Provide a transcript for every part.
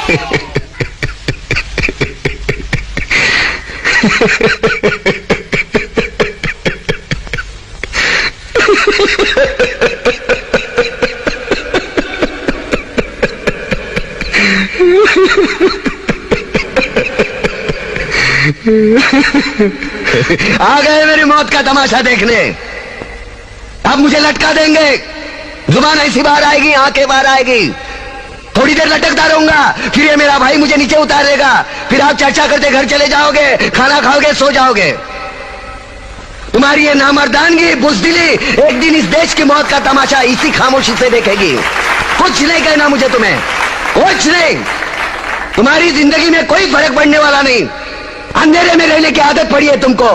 आ गए मेरी मौत का तमाशा देखने। अब मुझे लटका देंगे, जुबान ऐसी बाहर आएगी, आंखें बाहर आएगी, थोड़ी देर लटकता रहूंगा, फिर ये मेरा भाई मुझे नीचे उतारेगा, फिर आप चर्चा करते घर चले जाओगे, खाना खाओगे, सो जाओगे। तुम्हारी ये नामर्दानगी, बुज़दिली एक दिन इस देश की मौत का तमाशा इसी खामोशी से देखेगी। कुछ नहीं कहना मुझे, तुम्हें कुछ नहीं। तुम्हारी जिंदगी में कोई फर्क पड़ने वाला नहीं। अंधेरे में रहने की आदत पड़ी है तुमको,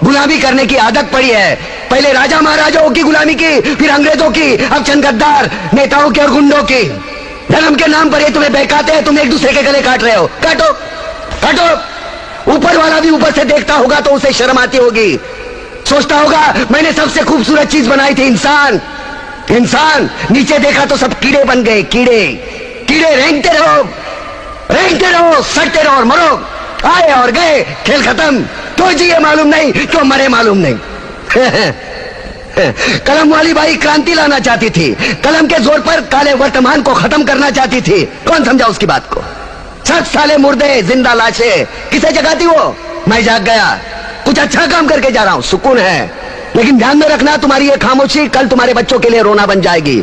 गुलामी करने की आदत पड़ी है। पहले राजा महाराजाओं की गुलामी की, फिर अंग्रेजों की, अब चंद गद्दार नेताओं के और गुंडों की। धर्म के नाम पर ये तुम्हें बहकाते हैं, तुम एक दूसरे के गले काट रहे हो। काटो काटो। ऊपर वाला भी ऊपर से देखता होगा तो उसे शर्म आती होगी, सोचता होगा मैंने सबसे खूबसूरत चीज बनाई थी, इंसान। इंसान नीचे देखा तो सब कीड़े बन गए, कीड़े कीड़े। रेंगते रहो, सड़ते रहो और मरो। आए और गए, खेल खत्म। तो जिए मालूम नहीं, तो मरे मालूम नहीं। कलम वाली बाई क्रांति लाना चाहती थी, कलम के जोर पर काले वर्तमान को खत्म करना चाहती थी। कौन समझा उसकी बात को? 7 साले मुर्दे, जिंदा लाशें, किसे जगाती वो? मैं जाग गया, कुछ अच्छा काम करके जा रहा हूं, सुकून है। लेकिन ध्यान में रखना, तुम्हारी ये खामोशी कल तुम्हारे बच्चों के लिए रोना बन जाएगी।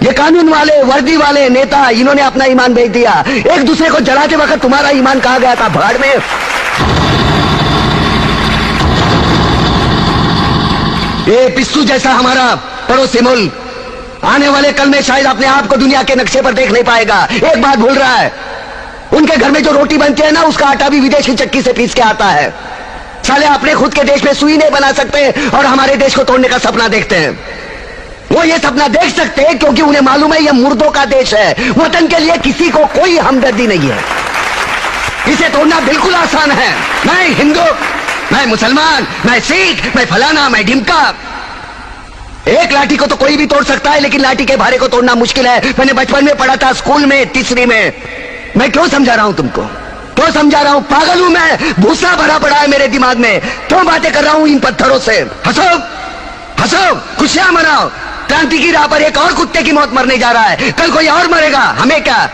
ये कानून वाले, वर्दी वाले नेता, इन्होंने अपना ईमान बेच दिया। एक दूसरे को जलाते वक्त तुम्हारा ईमान कहाँ गया था? भाड़ में। ये पिस्सू जैसा हमारा पड़ोसी मुल्क आने वाले कल में शायद अपने आप को दुनिया के नक्शे पर देख नहीं पाएगा। एक बात भूल रहा है, उनके घर में जो रोटी बनती है ना, उसका आटा भी विदेशी चक्की से पीस के आता है। साले अपने खुद के देश में सुई नहीं बना सकते और हमारे देश को तोड़ने का सपना देखते हैं। वो ये सपना देख सकते हैं क्योंकि उन्हें मालूम है ये मुर्दों का देश है। वतन के लिए किसी को कोई हमदर्दी नहीं है। इसे तोड़ना बिल्कुल आसान है। मैं हिंदू, मैं मुसलमान, मैं सिख, मैं फलाना, मैं ढिमका। एक लाठी को तो कोई भी तोड़ सकता है, लेकिन लाठी के भारे को तोड़ना मुश्किल है। मैंने बचपन में पढ़ा था, स्कूल में, तीसरी में। मैं क्यों समझा रहा हूं तुमको? क्यों समझा रहा हूं? पागल हूं मैं, भूसा भरा पड़ा है मेरे दिमाग में। क्यों बातें कर रहा हूं इन पत्थरों से? हंसो हंसो, खुशियां मनाओ। क्रांति की राह पर एक और कुत्ते की मौत मरने जा रहा है, कल कोई और मरेगा, हमें क्या?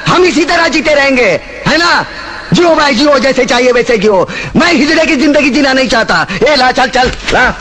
हम इसी तरह जीते रहेंगे, है ना? जियो भाई जियो, जैसे चाहिए वैसे जियो। मैं हिजड़े की जिंदगी जीना नहीं चाहता। ए ला, चल चल ला।